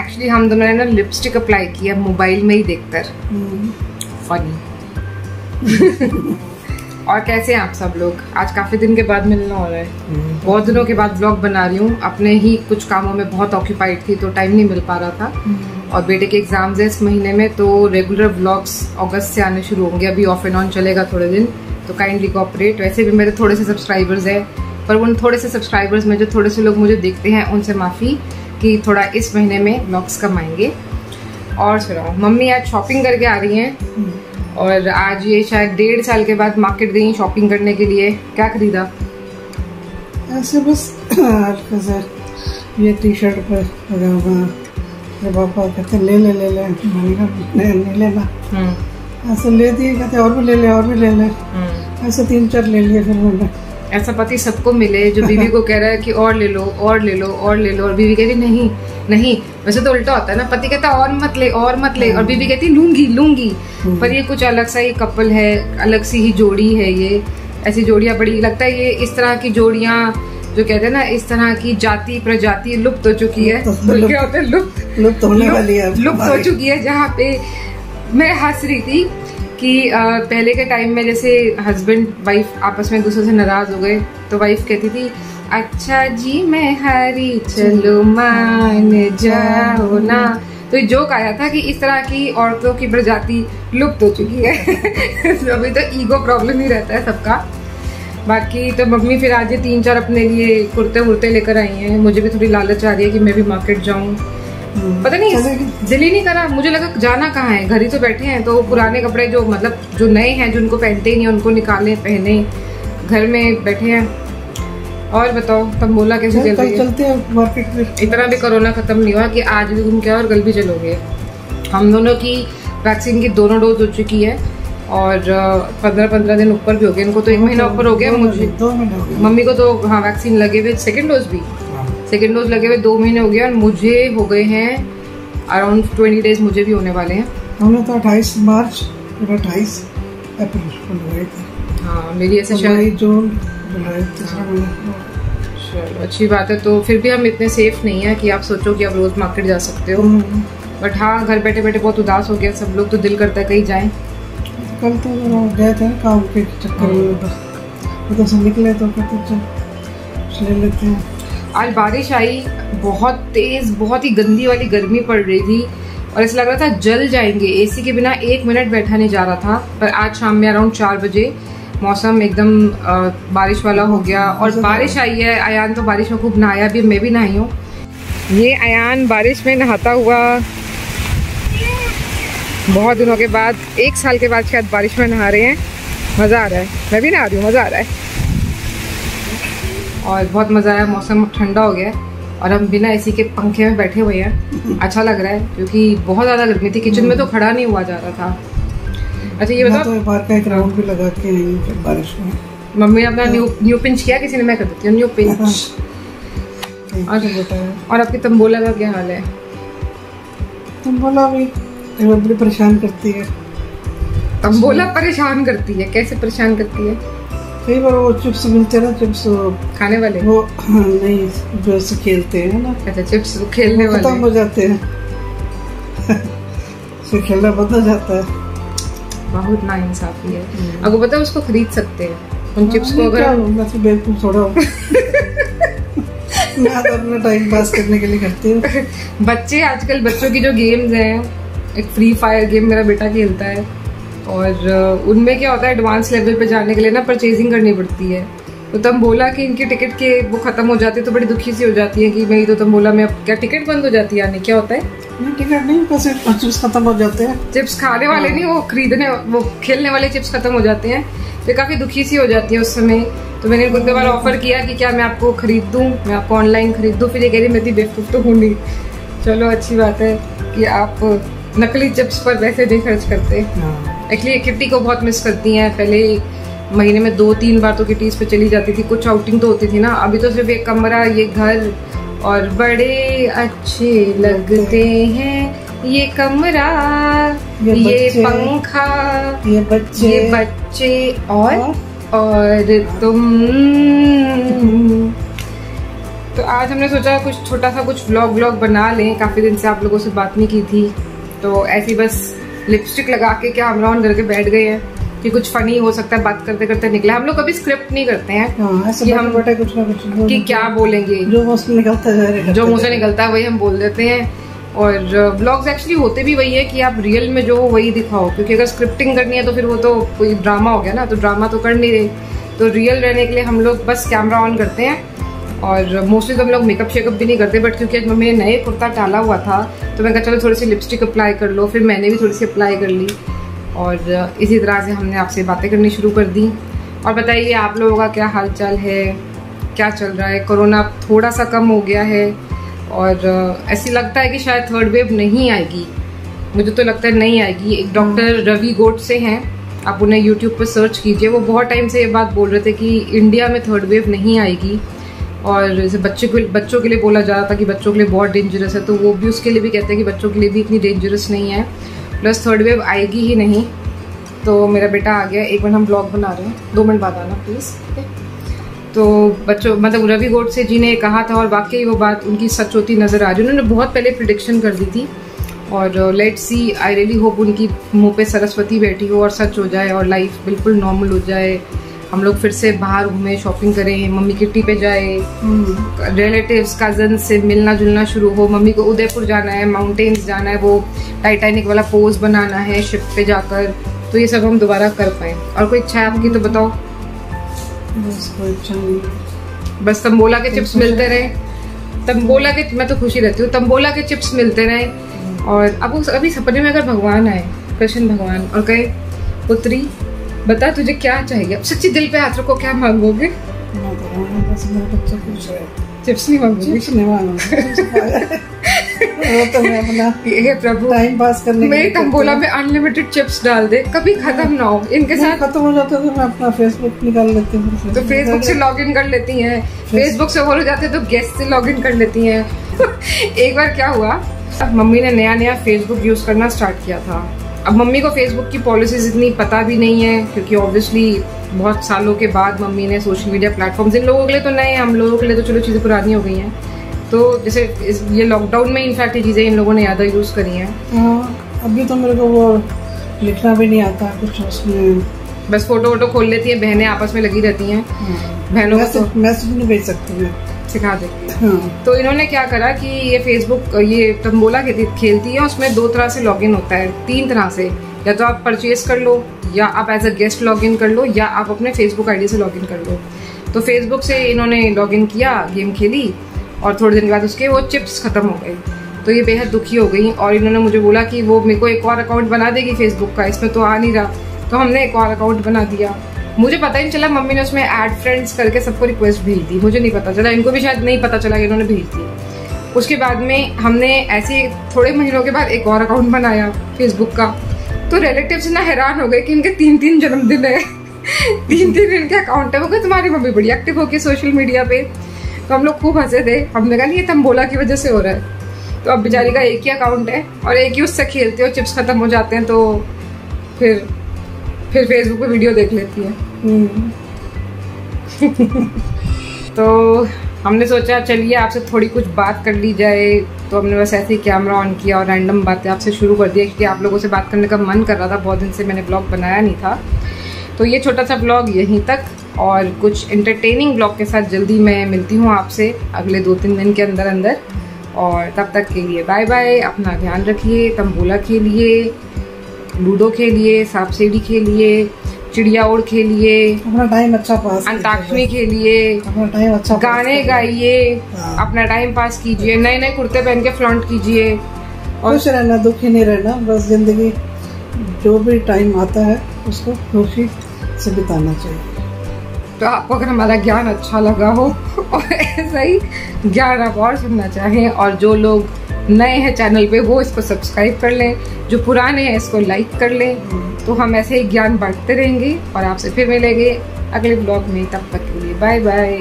Actually हम दोनों ने ना लिपस्टिक अप्लाई किया मोबाइल में ही देखकर। फनी। और कैसे हैं आप सब लोग? आज काफी दिन के बाद मिलना हो रहा है। बहुत दिनों के बाद व्लॉग बना रही हूँ। अपने ही कुछ कामों में बहुत ऑक्यूपाइड थी तो टाइम नहीं मिल पा रहा था। और बेटे के एग्जाम्स है इस महीने में, तो रेगुलर व्लॉग्स अगस्त से आने शुरू होंगे। अभी ऑफ एंड ऑन चलेगा थोड़े दिन, तो काइंडली कोऑपरेट। वैसे भी मेरे थोड़े से सब्सक्राइबर्स हैं, पर उन थोड़े से सब्सक्राइबर्स में जो थोड़े से लोग मुझे देखते हैं उनसे माफ़ी कि थोड़ा इस महीने में व्लॉग्स कम आएंगे। और सुनाओ, मम्मी आज शॉपिंग करके आ रही हैं और आज ये शायद 1.5 साल के बाद मार्केट गई शॉपिंग करने के लिए। क्या खरीदा? ऐसे बस ये टी शर्ट पर पापा कहते ले ले मैंने कहा नहीं लेना। ऐसे ले दिए, कहते और भी ले ले और भी ले ले। ऐसे 3-4 ले लिए। फिर मैंने ऐसा पति सबको मिले जो बीवी को कह रहा है कि और ले लो और ले लो और ले लो, और बीवी कहती नहीं नहीं। वैसे तो उल्टा होता है ना, पति कहता और मत ले और मत ले, और बीवी कहती लूंगी लूंगी। पर ये कुछ अलग सा ही कपल है, अलग सी ही जोड़ी है ये। ऐसी जोड़ियां बड़ी लगता है, ये इस तरह की जोड़ियां जो कहते हैं ना, इस तरह की जाति प्रजाति लुप्त हो चुकी है। क्या होता है? लुप्त होने वाली है, लुप्त हो चुकी है। जहाँ पे मैं हंस रही थी कि पहले के टाइम में जैसे हस्बैंड वाइफ आपस में एक दूसरे से नाराज हो गए तो वाइफ कहती थी अच्छा जी मैं हारी चलो मान जाओ ना। तो ये जोक आया था कि इस तरह की औरतों की प्रजाति लुप्त हो चुकी है। तो अभी तो ईगो प्रॉब्लम ही रहता है सबका। बाकी तो मम्मी फिर आज 3-4 अपने लिए कुर्ते वुर्ते लेकर आई हैं। मुझे भी थोड़ी लालच आ रही है कि मैं भी मार्केट जाऊं। पता नहीं दिल ही नहीं करा। मुझे लगा जाना कहाँ है, घर ही तो बैठे हैं। तो पुराने कपड़े जो मतलब जो नए हैं, जो उनको पहनते ही नहीं, उनको निकाले पहने, घर में बैठे हैं। और बताओ तंबोला कैसे चल रही है? चलते हैं मार्केट में। इतना भी कोरोना खत्म नहीं हुआ कि आज भी घूम के और कल भी चलोगे। हम दोनों की वैक्सीन की दोनों डोज हो चुकी है और 15-15 दिन ऊपर भी हो गए। इनको तो 1 महीना ऊपर हो गया। मुझे 2 महीने, मम्मी को तो हाँ वैक्सीन लगे हुए, सेकेंड डोज भी, सेकेंड डोज लगे हुए 2 महीने हो गए। और मुझे हो गए हैं अराउंड 20 डेज, मुझे भी होने वाले हैं। हमने तो 28 मार्च 28 अप्रैल को लगाए थे। हाँ मेरी ऐसे शायद जून जुलाई। चलो अच्छी बात है। तो फिर भी हम इतने सेफ नहीं है कि आप सोचो कि आप रोज मार्केट जा सकते हो। बट हाँ घर बैठे बैठे बहुत उदास हो गया सब लोग, तो दिल करता है कहीं जाएं। कल तो गए थे काम के चक्कर में, तो सब निकले तो कहते चल ले लेते हैं। आज बारिश आई, बहुत तेज, बहुत ही गंदी वाली गर्मी पड़ रही थी और ऐसा लग रहा था जल जाएंगे। एसी के बिना 1 मिनट बैठा नहीं जा रहा था। पर आज शाम में अराउंड 4 बजे मौसम एकदम बारिश वाला हो गया और बारिश आई है। अयान तो बारिश में खूब नहाया भी, मैं भी नहाई हूँ। ये अयान बारिश में नहाता हुआ बहुत दिनों के बाद, 1 साल के बाद शायद बारिश में नहा रहे हैं। मज़ा आ रहा है, मैं भी नहा रही हूँ, मज़ा आ रहा है और बहुत मज़ा आया। मौसम ठंडा हो गया है और हम बिना एसी के पंखे में बैठे हुए हैं। अच्छा लग रहा है क्योंकि बहुत ज़्यादा गर्मी थी। किचन में तो खड़ा नहीं हुआ जा रहा था। अच्छा ये बताओ, तो बाहर का एक राउंड भी लगा के आई फिर बारिश में। मम्मी ने अपना न्यू पिंच किया, किसी ने? मैं कर देती हूँ न्यू पिंच। और आपकी तंबोला का क्या हाल है? तंबोला भी बड़ी परेशान करती है। तंबोला परेशान करती है? कैसे परेशान करती है? कई बार वो चिप्स मिलते हैं ना, चिप्स खाने वाले, वो नहीं जो ऐसे खेलते हैं ना। अच्छा चिप्स खेलने वाले खत्म हो जाते हैं। फिर खेलना बंद हो जाता है। बहुत नाइंसाफी है। आपको पता है उसको खरीद सकते हैं उन चिप्स को। अगर मैं बेवकूफ थोड़ा हूँ। मैं तो अपना टाइम पास करने के लिए करती हूँ। बच्चे आजकल, बच्चों की जो गेम्स हैं, एक फ्री फायर गेम मेरा बेटा खेलता है और उनमें क्या होता है एडवांस लेवल पे जाने के लिए ना परचेजिंग करनी पड़ती है। तो तंबोला की इनकी टिकट के वो खत्म हो जाती है तो बड़ी दुखी सी हो जाती है कि मेरी तो तंबोला में अब क्या टिकट बंद हो जाती है। यानी क्या होता है? नहीं टिकट नहीं, बस चिप्स खत्म हो जाते हैं। चिप्स खाने वाले नहीं, वो खरीदने, वो खेलने वाले चिप्स खत्म हो जाते हैं। तो काफी दुखी सी हो जाती है उस समय। तो मैंने कुछ बार ऑफर किया कि क्या मैं आपको खरीद दूं, मैं आपको ऑनलाइन खरीद दूं। फिर ये कह रही मैं बेवकूफ तो हूँ नहीं। चलो अच्छी बात है कि आप नकली चिप्स पर पैसे नहीं खर्च करते। एक्चुअली किट्टी को बहुत मिस करती हैं। पहले महीने में 2-3 बार तो किटीज पे चली जाती थी, कुछ आउटिंग तो होती थी ना। अभी तो सिर्फ एक कमरा, ये घर, और बड़े अच्छे लगते हैं ये कमरा, ये पंखा, ये बच्चे और तुम। तो आज हमने सोचा कुछ छोटा सा कुछ व्लॉग बना लें, काफ़ी दिन से आप लोगों से बात नहीं की थी, तो ऐसी बस लिपस्टिक लगा के कैमरा ऑन करके बैठ गए हैं कि कुछ फनी हो सकता है, बात करते करते निकला। हम लोग कभी स्क्रिप्ट नहीं करते हैं कि हम कुछ ना कुछ कि क्या बोलेंगे, जो मुंह से निकलता है वही हम बोल देते हैं। और व्लॉग्स एक्चुअली होते भी वही है कि आप रियल में जो हो वही दिखाओ, क्योंकि अगर स्क्रिप्टिंग करनी है तो फिर वो तो कोई ड्रामा हो गया ना, तो ड्रामा तो कर नहीं रहे। तो रियल रहने के लिए हम लोग बस कैमरा ऑन करते हैं। और मोस्टली तो हम लोग मेकअप शेकअप भी नहीं करते, बट क्योंकि आज मम्मी ने नए कुर्ता डाला हुआ था तो मैं कहा चलो थोड़ी सी लिपस्टिक अप्लाई कर लो, फिर मैंने भी थोड़ी सी अप्लाई कर ली और इसी तरह से हमने आपसे बातें करनी शुरू कर दी। और बताइए आप लोगों का क्या हाल चाल है, क्या चल रहा है? कोरोना थोड़ा सा कम हो गया है और ऐसी लगता है कि शायद थर्ड वेव नहीं आएगी, मुझे तो लगता है नहीं आएगी। एक डॉक्टर रवि गोडसे हैं, आप उन्हें यूट्यूब पर सर्च कीजिए, वो बहुत टाइम से ये बात बोल रहे थे कि इंडिया में थर्ड वेव नहीं आएगी। और जैसे बच्चों के लिए बोला जा रहा था कि बच्चों के लिए बहुत डेंजरस है, तो वो भी उसके लिए भी कहते हैं कि बच्चों के लिए भी इतनी डेंजरस नहीं है, प्लस थर्ड वेव आएगी ही नहीं। तो मेरा बेटा आ गया, एक मिनट हम ब्लॉग बना रहे हैं, 2 मिनट बाद आना प्लीज़। तो बच्चों मतलब रवि गोडसे जी ने कहा था और वाकई वो बात उनकी सच होती नज़र आ रही। उन्होंने बहुत पहले प्रिडिक्शन कर दी थी और let's see, I really hope उनकी मुंह पे सरस्वती बैठी हो और सच हो जाए और लाइफ बिल्कुल नॉर्मल हो जाए। हम लोग फिर से बाहर घूमें, शॉपिंग करें, मम्मी किट्टी पे जाए, रिलेटिव्स कजन से मिलना जुलना शुरू हो। मम्मी को उदयपुर जाना है, माउंटेन्स जाना है, वो टाइटैनिक वाला पोज बनाना है शिप पे जाकर, तो ये सब हम दोबारा कर पाए। और कोई इच्छा है आपकी तो बताओ। बस तंबोला के चिप्स मिलते रहे, तंबोला के, मैं तो खुशी रहती हूँ, तंबोला के चिप्स मिलते रहे। और अब अभी सपने में अगर भगवान आए, कृष्ण भगवान, और कहे पुत्री बता तुझे क्या चाहिए, अब सच्ची दिल पे हाथ रखो, क्या मांगोगे? चिप्स नहीं मांगोगे? तो मैं अपना ये प्रभु टाइम पास करने मेरे तंबोला में अनलिमिटेड चिप्स डाल दे, कभी खत्म ना हो। इनके साथ खत्म हो जाता है तो मैं अपना फेसबुक निकाल लेती हूँ, तो फेसबुक से लॉगिन कर लेती हैं, फेसबुक से हो जाते हैं तो गेस्ट से लॉगिन कर लेती हैं। एक बार क्या हुआ, मम्मी ने नया फेसबुक यूज करना स्टार्ट किया था। अब मम्मी को फेसबुक की पॉलिसीज इतनी पता भी नहीं है, क्योंकि ऑब्वियसली बहुत सालों के बाद मम्मी ने सोशल मीडिया प्लेटफॉर्म्स, इन लोगों के लिए तो नए, हम लोगों के लिए तो चलो चीज़ें पुरानी हो गई हैं। तो जैसे ये लॉकडाउन में इनफैक्ट ये चीज़ें इन लोगों ने ज़्यादा यूज़ करी हैं। अभी तो मेरे को वो लिखना भी नहीं आता कुछ उसमें, बस फोटो वोटो खोल लेती हैं, बहनें आपस में लगी रहती हैं, बहनों को मैसेज नहीं भेज सकती मैं, सिखा देती है। तो इन्होंने क्या करा कि ये फेसबुक, ये तंबोला खेलती है, उसमें 2 तरह से लॉगिन होता है, 3 तरह से, या तो आप परचेज कर लो, या आप एज अ गेस्ट लॉगिन कर लो, या आप अपने फेसबुक आईडी से लॉगिन कर लो। तो फेसबुक से इन्होंने लॉगिन किया, गेम खेली, और थोड़े दिन बाद उसके वो चिप्स खत्म हो गए। तो ये बेहद दुखी हो गई और इन्होंने मुझे बोला कि वो मेरे को एक और अकाउंट बना देगी फेसबुक का, इसमें तो आ नहीं रहा। तो हमने एक और अकाउंट बना दिया, मुझे पता ही नहीं चला, मम्मी ने उसमें ऐड फ्रेंड्स करके सबको रिक्वेस्ट भेज दी, मुझे नहीं पता चला, इनको भी शायद नहीं पता चला कि इन्होंने भेज दी। उसके बाद में हमने ऐसे थोड़े महीनों के बाद एक और अकाउंट बनाया फेसबुक का। तो रिलेटिव्स ना हैरान हो गए कि इनके 3-3 जन्मदिन है, 3-3 इनके अकाउंट है। वो कहते तुम्हारी मम्मी बड़ी एक्टिव होगी सोशल मीडिया पे। तो हम लोग खूब हंसे थे, हमने कहा नहीं ये तंबोला की वजह से हो रहा है। तो अब बेचारी का एक ही अकाउंट है और एक ही उससे खेलते हो, चिप्स खत्म हो जाते हैं तो फिर फेसबुक पे वीडियो देख लेती है। तो हमने सोचा चलिए आपसे थोड़ी कुछ बात कर ली जाए, तो हमने बस ऐसे ही कैमरा ऑन किया और रैंडम बातें आपसे शुरू कर दिया, क्योंकि आप लोगों से बात करने का मन कर रहा था, बहुत दिन से मैंने ब्लॉग बनाया नहीं था। तो ये छोटा सा ब्लॉग यहीं तक, और कुछ एंटरटेनिंग ब्लॉग के साथ जल्दी मैं मिलती हूँ आपसे अगले 2-3 दिन के अंदर। और तब तक के लिए बाय बाय, अपना ध्यान रखिए, तंबोला खेलिए, लूडो खेलिए, सांप सीढ़ी खेलिए, चिड़िया उड़ खेलिए, अपना टाइम अच्छा पास, अंताक्षरी खेलिए, अपना टाइम अच्छा, गाने गाइए, अपना टाइम पास कीजिए, नए कुर्ते पहन के फ्लॉन्ट कीजिए, और खुश रहना, दुखी नहीं रहना, बस जिंदगी जो भी टाइम आता है उसको खुशी से बिताना चाहिए। तो आपको अगर हमारा ज्ञान अच्छा लगा हो और ऐसा ही ज्ञान आप और सुनना चाहें, और जो लोग नए हैं चैनल पे वो इसको सब्सक्राइब कर लें, जो पुराने हैं इसको लाइक कर लें, तो हम ऐसे ही ज्ञान बांटते रहेंगे और आपसे फिर मिलेंगे अगले ब्लॉग में। तब तक के लिए बाय बाय।